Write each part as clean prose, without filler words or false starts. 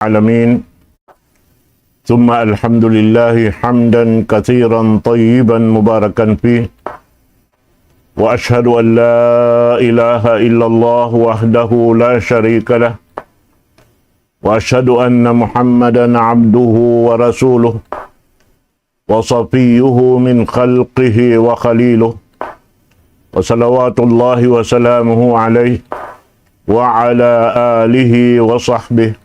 العالمين ثم الحمد لله حمدا كثيرا طيبا مباركا فيه وأشهد أن لا إله إلا الله وحده لا شريك له وأشهد أن محمدا عبده ورسوله وصفيه من خلقه وخليله وصلوات الله وسلامه عليه وعلى آله وصحبه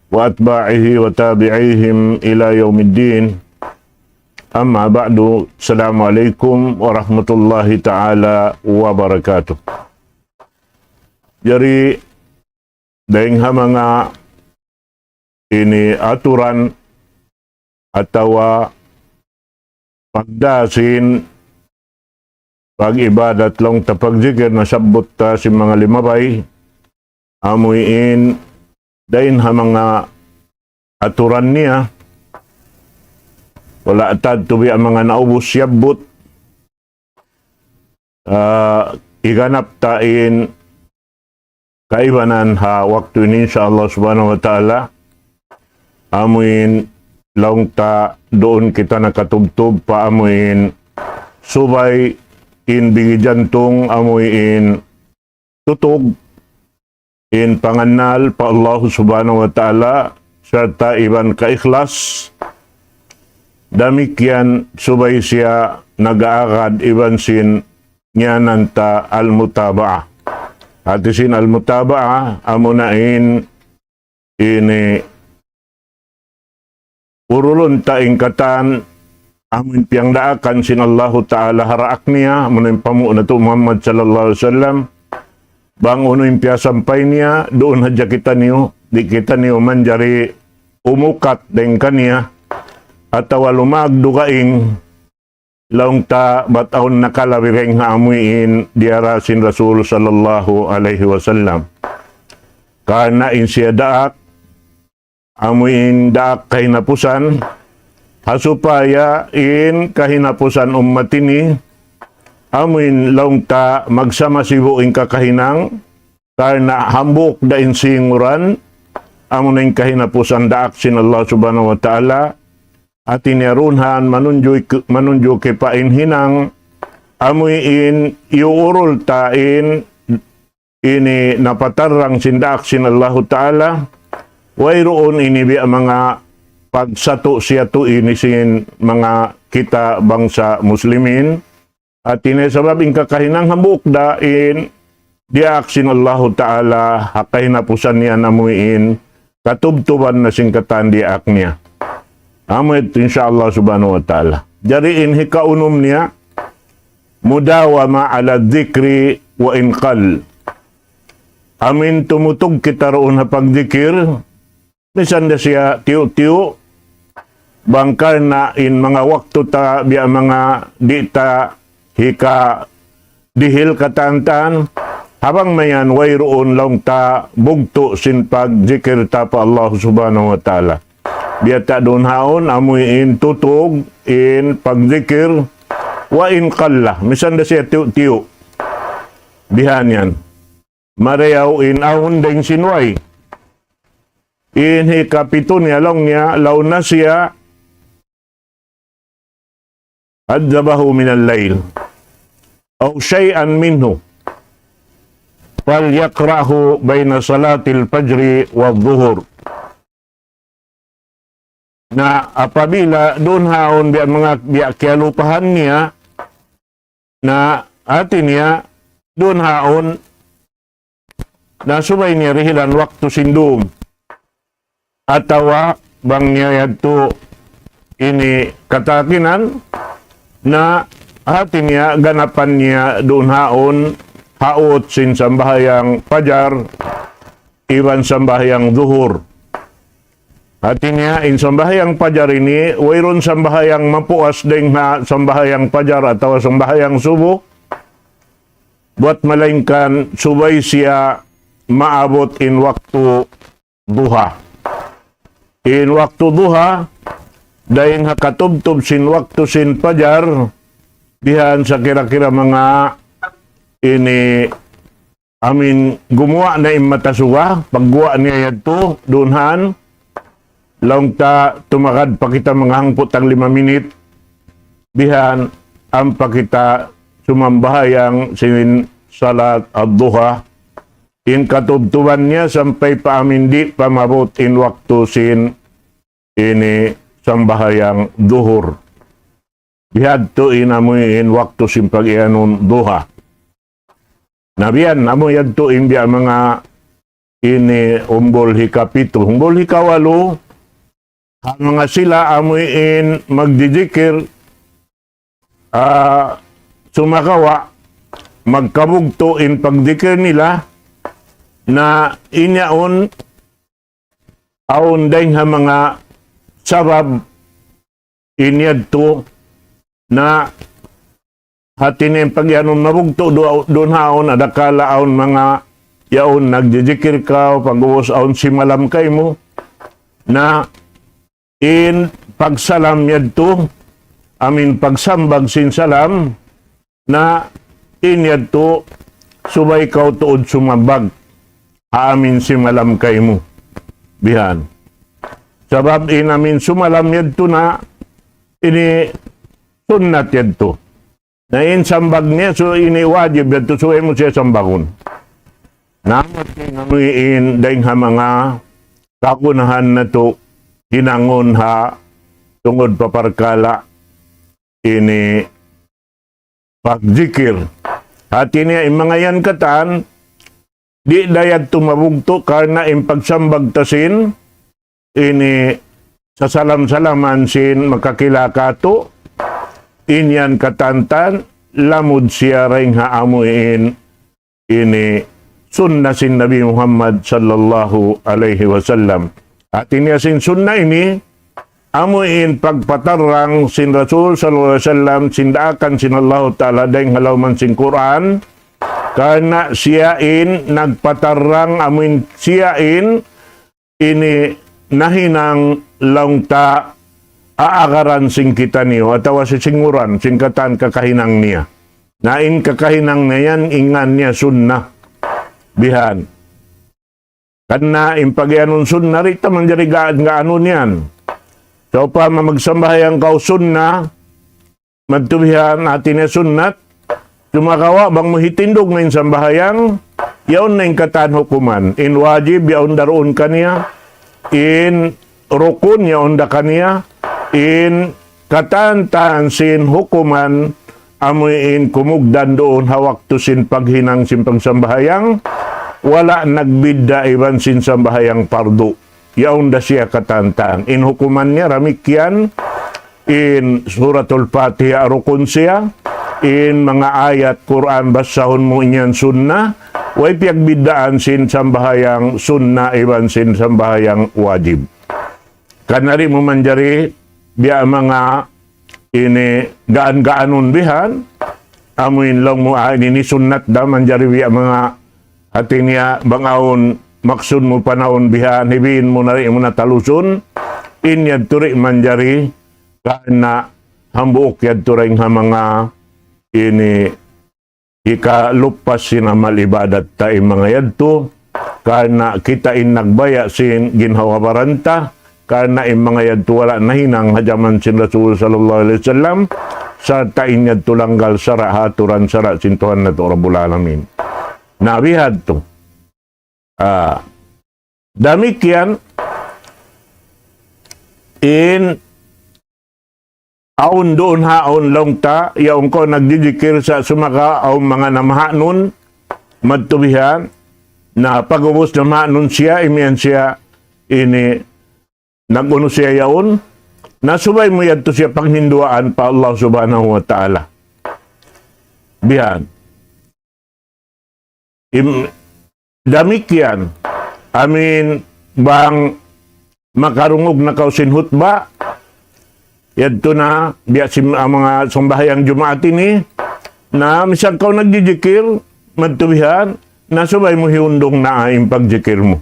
وأتباعه وتابعيهم إلى يوم الدين أما بعد السلام عليكم ورحمة الله تعالى وبركاته. Jadi dengan mga ini aturan atau pagdasin pag-ibadat lang tapagzikir na sabot ta si mga limabay amuin dahin ha mga aturan niya wala atad tubi ang mga naubos siyabot iganap tain kaibanan ha waktu ini insyaallah subhanahu wa ta'ala amuin lang ta doon kita nakatubtub pa amuin subay in bigi jantung amuin tutog in panganal pa Allah subhanahu wa ta'ala serta iban kaikhlas damikian subay siya nag-aagad iban sin nyanan ta al-mutaba'ah at sin al-mutaba'ah amunain ini urulun ta ingkatan amin piang daakan sin Allah Ta'ala haraak niya munin pamu na to Muhammad sallallahu alaihi wasallam bang uno impia sampay niya doon hadya kita niyo di kita niyo manjari umukat deng kaniya atawa lumagdugaing laung ta bataon nakalawireng haamuin diara sin Rasul sallallahu alaihi wasallam kana in siya daak amuin daak kay napusan hasupaya in kahinapusan umat ini amin laung ta magsama sibuing kakahinang karena hambuk da insinguran amunin kahinapusan daak sin Allah subhanahu wa ta'ala at inirunhan manunjo ke pain hinang amuin iurul tain ini napatarang sin daak sin Allah ta'ala wayroon ini bi mga pagsato siya to inisin mga kita bangsa muslimin at inesababing kakahinang hambuk dain diaksin Allah Ta'ala hakay na pusan niya namuin katubtuban na singkatan diak niya amit insyaallah subhanahu wa ta'ala jariin hikaunom niya mudawama ala dzikri wa inqal amin tumutog kita roon na pagdikir misan da siya tiyo-tiyo bangkar na in mga waktu ta biya mga di ta hika dihil katantan habang mayan wayroon lang ta bugto sin pagzikir ta pa Allah subhanahu wa ta'ala biya ta doon haon amuy in tutog in pagzikir wa in qalla misan da siya tiyo-tiyo bihan yan marayaw in ahon deng sinway in hikapito niya lang niya law na siya adzabahu min al-layl aw shay'an minhu falyakrahu bayna salatil fajri wa dhuhur na apabila doon haon biya mga biya kialupahan niya na atin niya doon haon na subay niya rihilan waktu sindum atawa bang niya yadto ini katakinan na hati niya ganapan niya doon haon haot sin sambahayang fajar iban sambahayang zuhur hati niya in sambahayang fajar ini wayron sambahayang mapuas deng na sambahayang fajar atau sambahayang subuh buat melainkan subay siya maabot in waktu duha in waktu duha daing hakatubtub sin waktu sin fajar dihan sa kira-kira mga ini amin gumawa na imatasuwa pagguwa niya yadto dunhan Laong ta tumakad pa kita mga hangpot ang 5 minit, bihan ang pa kita sumambahayang sin salat ad-duha, in katubtuban niya sampay pa amin di pamabot in waktu sin ini sambahayang duhur. Bihad to in amoy in waktu sin pag-ianon duha. Nabiyan amoy yadto in biya mga ini umbol hikapito, umbol hikawalo, ang mga sila amoy in magdidikir, sumakawa, magkabugto in pagdikir nila, na inyaon, aon dahil nga mga sabab, inyadto, na hatin yung pagyanon mabugto, doon haon, adakala aon mga yaon, nagdidikir ka, pag-uwas aon simalam kay mo, na in pagsalam yadto, amin pagsambag sin salam, na in yadto, subay kaw tuod sumambag, amin simalam kay mo. Bihan. Sabab in amin sumalam yadto na, ini sunnat yadto. Na in sambag niya, so ini wajib yadto, so mo siya sambagon. Namat kay ngamuin dahil ha mga kakunahan na to, hinangon ha, tungod paparkala, ini pagzikir. At ini mga yan katan, di dayag tumabugto karena in pagsambagtasin, ini sasalam-salaman sin makakilakato, inyan katantan, lamud siya ring haamuin, ini sunnah sin Nabi Muhammad sallallahu alaihi wasallam. At iniasin sunnah ini, amuin pagpatarang sin Rasul sallallahu alaihi wasallam, sindaakan sin Allah Ta'ala dahil halawman sin Quran, karena siyain nagpatarang amuin siyain, ini nahinang laungta aagaran sin kita niyo, atawa si singuran, singkatan kakahinang niya. Nain kakahinang na yan, ingan niya sunnah. Bihan. Karena impagyanon sunnah rita manjari nga ano niyan. So pa magsambahayang kau sunnah, magtubihan atin na sunnat, sumakawa bang mahitindog na yung sambahayang, yaon na yung katan hukuman. In wajib, yaon daroon kaniya. In rukun, yaon da kaniya. In katan-taan sin hukuman, amuin kumugdan doon hawak to sin paghinang sin pagsambahayang, wala nagbidda iban sin sambahayang pardo. Yaon da siya katantang. In hukuman niya, ramikyan, in suratul Fatiha, rukun siya, in mga ayat Quran, basahon mo inyan sunnah, way piagbiddaan sin sambahayang sunnah, iban sin sambahayang wajib. Kanari mo manjari, biya mga ini gaan-gaanon bihan, amuin lang mo ini sunnat da manjari biya mga hati niya bangaon maksud mo panahon bihan, hibihin mo na rin mo na talusun, inyad turi manjari kana hambuok yad turing ha mga ini ikalupas sin amal ibadat ta mga yadto, kana kita in nagbaya sin ginhawabaranta, karena in mga yadto wala nahinang hajaman sin Rasul sallallahu alaihi wasallam, sa tain yadto langgal sara haturan sara sin Tuhan na to Rabbul Alamin. Nabihad to. Damikian in aun doon haon long ta, yaong ko nagdidikir sa sumaka aong mga namahanon, madtubihan, na pag-ubos na mahanon siya, imiyan siya, ini, nag-uno siya yaon, nasubay mo yadto siya panghinduaan pa Allah subhanahu wa ta'ala. Bihan. Damikian, amin, bang makarungog na kausin hutba, yadto na, biya si mga sambahayang Jumaat ini, na misang kau nagjijikir, madtubihan, nasubay mo hiundong na ang pagjikir mo.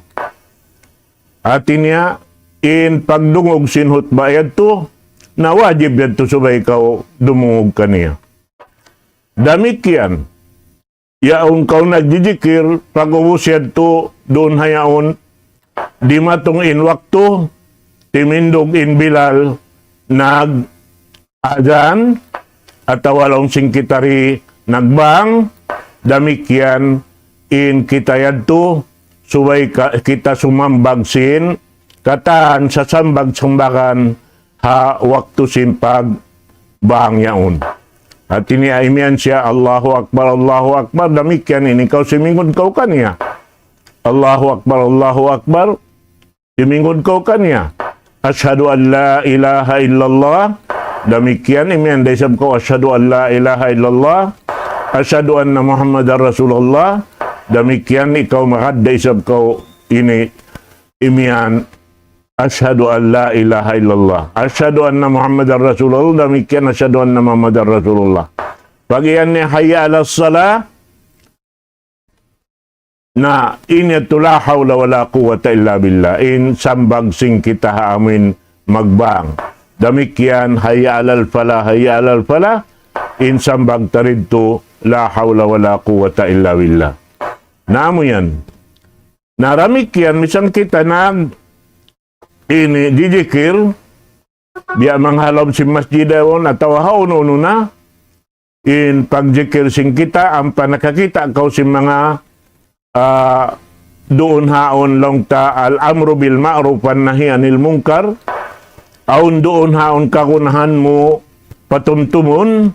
At niya, in pagdungog sin hutba yadto, na wajib yadto subay kau dumungog kaniya. Damikian, yaong kau nagjijikir, pag-ubos yadto, doon hayaon, di matong in waktu, timindog in Bilal nag-adhan at walong singkitari nagbang damikian in kita yadto suway kita sumambag sin kataan sa sambag-sambagan ha waktu simpag bang yaon. At iniaimian siya, Allahu Akbar, damikian ini kau simingod kau kaniya. Allahu Akbar, simingod kau kaniya. Asyhadu an la ilaha illallah, damikian imian daisab kau asyhadu an la ilaha illallah, asyhadu anna Muhammadar Rasulullah, damikian ikaw makad daisab kau ini imian asyhadu an la ilaha illallah. Asyhadu anna Muhammadar Rasulullah, demikian asyhadu anna Muhammadar Rasulullah. Bagian ni hayya 'alas salah. Na ini la haula wala quwata illa billah. In sambag sing kita amin magbang. Demikian hayya 'alal falah, hayya 'alal falah. In sambag taridto la haula wala quwata illa billah. Namo yan. Naramikyan misan kita nag ini jijikir biya manghalom si masjid awon atau haon na in pagjikir sing kita ang panakakita kau si mga doon haon long ta al-amru bil ma'ruf wan nahi anil munkar aun doon haon kakunahan mo patumtumon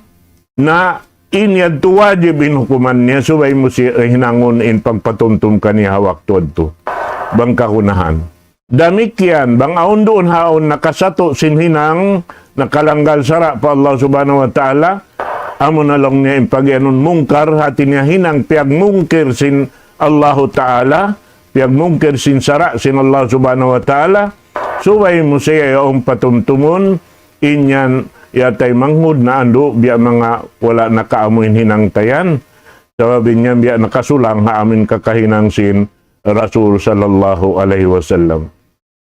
na inyad tu wajib in hukuman niya subay mo si hinangon in pagpatumtum kaniya waktu to bang kakunahan. Damikian, bang aon doon haon nakasato sinhinang nakalanggal sara pa Allah subhanahu wa ta'ala amo na lang niya impagyanon mungkar hati niya hinang piag mungkir sin Allah ta'ala piag mungkir sin sara sin Allah subhanahu wa ta'ala suway mo siya yung patumtumon inyan yatay manghud na ando biya mga wala nakaamuin hinang tayan sababin niya biya nakasulang haamin kakahinang sin Rasul sallallahu alaihi wasallam.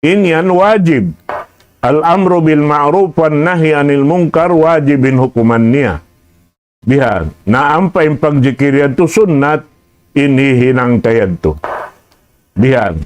Inyan wajib. Al-amru bil ma'ruf wan nahi anil munkar wajibin hukuman niya. Bihan, naampay pagjikir yan to sunnat, inihinang tayad to. Bihan,